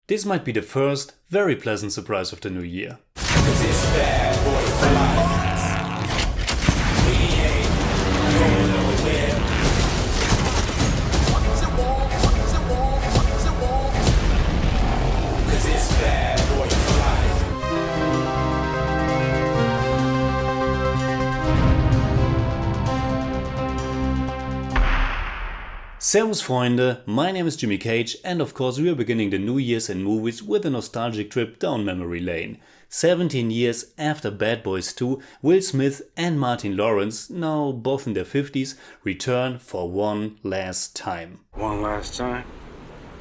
This might be the first, very pleasant surprise of the new year. Servus Freunde, my name is Jimmy Cage and of course we are beginning the New Year's in movies with a nostalgic trip down memory lane. 17 years after Bad Boys 2, Will Smith and Martin Lawrence, now both in their 50s, return for one last time. One last time?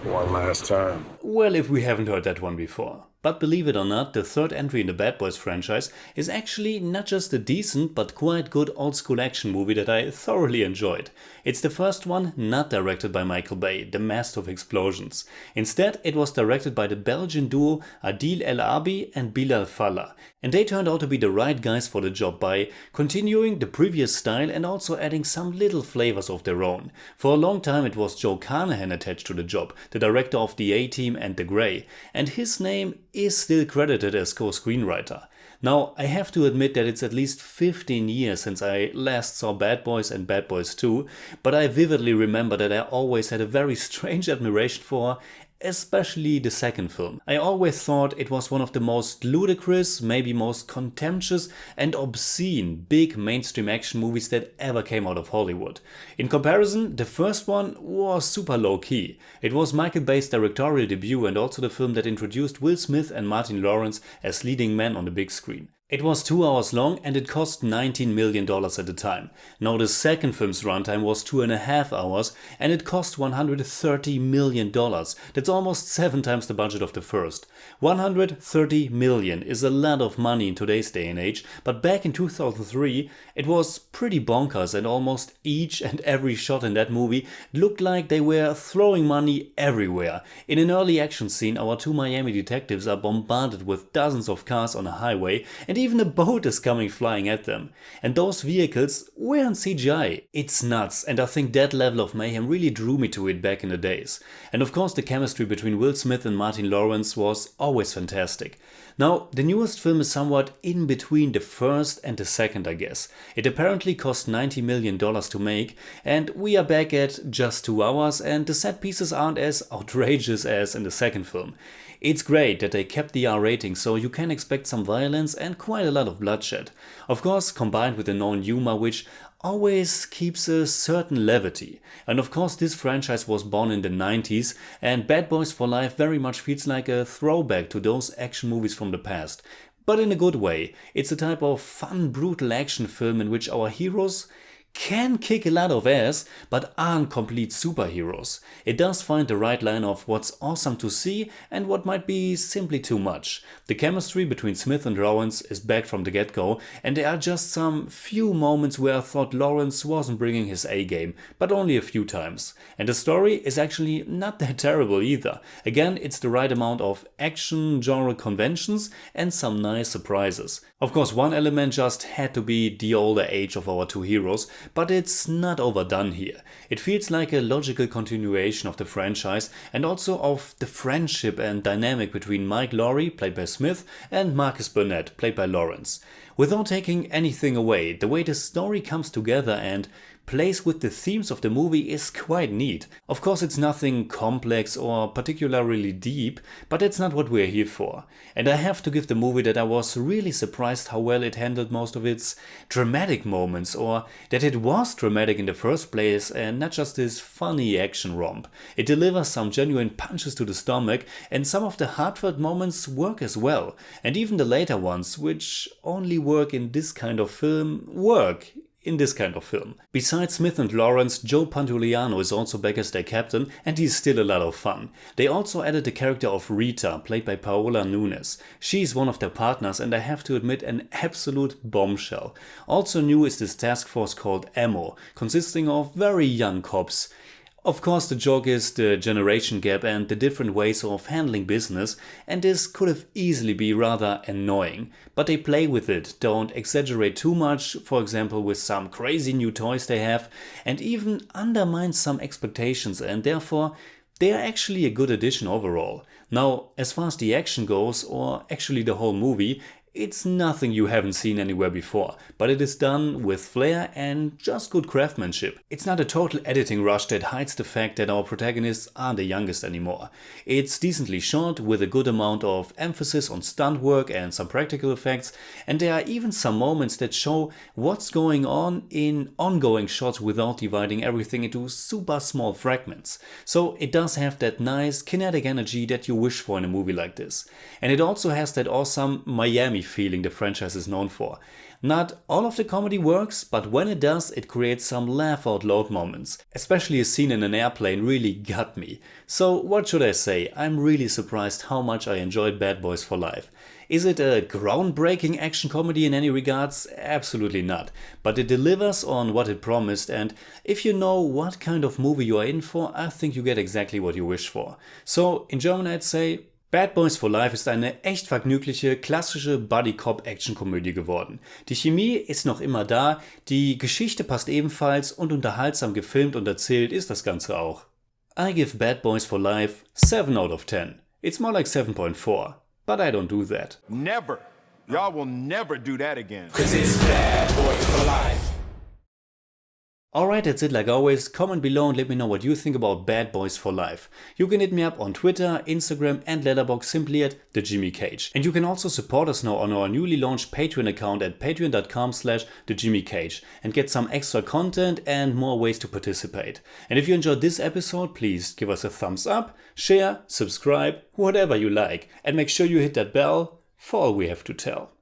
One last time. Well, if we haven't heard that one before. But believe it or not, the third entry in the Bad Boys franchise is actually not just a decent but quite good old school action movie that I thoroughly enjoyed. It's the first one not directed by Michael Bay, the master of explosions. Instead, it was directed by the Belgian duo Adil Arbi and Bilall Fallah. And they turned out to be the right guys for the job by continuing the previous style and also adding some little flavors of their own. For a long time it was Joe Carnahan attached to the job, the director of The A-Team and The Grey, and his name is still credited as co-screenwriter. Now, I have to admit that it's at least 15 years since I last saw Bad Boys and Bad Boys 2, but I vividly remember that I always had a very strange admiration for especially the second film. I always thought it was one of the most ludicrous, maybe most contemptuous and obscene big mainstream action movies that ever came out of Hollywood. In comparison, the first one was super low-key. It was Michael Bay's directorial debut and also the film that introduced Will Smith and Martin Lawrence as leading men on the big screen. It was 2 hours long and it cost $19 million at the time. Now the second film's runtime was 2.5 hours and it cost $130 million. That's almost 7 times the budget of the first. 130 million is a lot of money in today's day and age, but back in 2003 it was pretty bonkers and almost each and every shot in that movie looked like they were throwing money everywhere. In an early action scene, our two Miami detectives are bombarded with dozens of cars on a highway and even a boat is coming flying at them. And those vehicles weren't CGI. It's nuts, and I think that level of mayhem really drew me to it back in the days. And of course the chemistry between Will Smith and Martin Lawrence was always fantastic. Now, the newest film is somewhat in between the first and the second, I guess. It apparently cost $90 million to make, and we are back at just 2 hours and the set pieces aren't as outrageous as in the second film. It's great that they kept the R rating, so you can expect some violence and quite a lot of bloodshed. Of course, combined with the known humor, which always keeps a certain levity. And of course this franchise was born in the 90s and Bad Boys for Life very much feels like a throwback to those action movies from the past. But in a good way. It's a type of fun, brutal action film in which our heroes can kick a lot of ass, but aren't complete superheroes. It does find the right line of what's awesome to see and what might be simply too much. The chemistry between Smith and Lawrence is back from the get-go, and there are just some few moments where I thought Lawrence wasn't bringing his A-game, but only a few times. And the story is actually not that terrible either. Again, it's the right amount of action genre conventions and some nice surprises. Of course, one element just had to be the older age of our two heroes, but it's not overdone here. It feels like a logical continuation of the franchise and also of the friendship and dynamic between Mike Lowrey, played by Smith, and Marcus Burnett, played by Lawrence. Without taking anything away, the way the story comes together and plays with the themes of the movie is quite neat. Of course it's nothing complex or particularly deep, but that's not what we're here for. And I have to give the movie that I was really surprised how well it handled most of its dramatic moments, or that it was dramatic in the first place and not just this funny action romp. It delivers some genuine punches to the stomach and some of the heartfelt moments work as well. And even the later ones, which only work in this kind of film, work in this kind of film. Besides Smith and Lawrence, Joe Pantoliano is also back as their captain and he's still a lot of fun. They also added the character of Rita, played by Paola Nunes. She's one of their partners and I have to admit an absolute bombshell. Also new is this task force called Ammo, consisting of very young cops. Of course the joke is the generation gap and the different ways of handling business, and this could have easily be rather annoying. But they play with it, don't exaggerate too much, for example with some crazy new toys they have, and even undermine some expectations, and therefore they are actually a good addition overall. Now, as far as the action goes, or actually the whole movie, it's nothing you haven't seen anywhere before, but it is done with flair and just good craftsmanship. It's not a total editing rush that hides the fact that our protagonists aren't the youngest anymore. It's decently shot with a good amount of emphasis on stunt work and some practical effects, and there are even some moments that show what's going on in ongoing shots without dividing everything into super small fragments. So it does have that nice kinetic energy that you wish for in a movie like this. And it also has that awesome Miami feeling the franchise is known for. Not all of the comedy works, but when it does, it creates some laugh out loud moments. Especially a scene in an airplane really got me. So what should I say? I'm really surprised how much I enjoyed Bad Boys for Life. Is it a groundbreaking action comedy in any regards? Absolutely not. But it delivers on what it promised, and if you know what kind of movie you are in for, I think you get exactly what you wish for. So in German I'd say, Bad Boys for Life ist eine echt vergnügliche, klassische Buddy-Cop Actionkomödie geworden. Die Chemie ist noch immer da, die Geschichte passt ebenfalls und unterhaltsam gefilmt und erzählt ist das Ganze auch. I give Bad Boys for Life 7 out of 10. It's more like 7.4, but I don't do that. Never. Y'all will never do that again. 'Cause it's Bad Boys for Life. Alright, that's it like always. Comment below and let me know what you think about Bad Boys for Life. You can hit me up on Twitter, Instagram and Letterboxd simply at TheJimmyCage. And you can also support us now on our newly launched Patreon account at patreon.com/TheJimmyCage and get some extra content and more ways to participate. And if you enjoyed this episode, please give us a thumbs up, share, subscribe, whatever you like. And make sure you hit that bell for all we have to tell.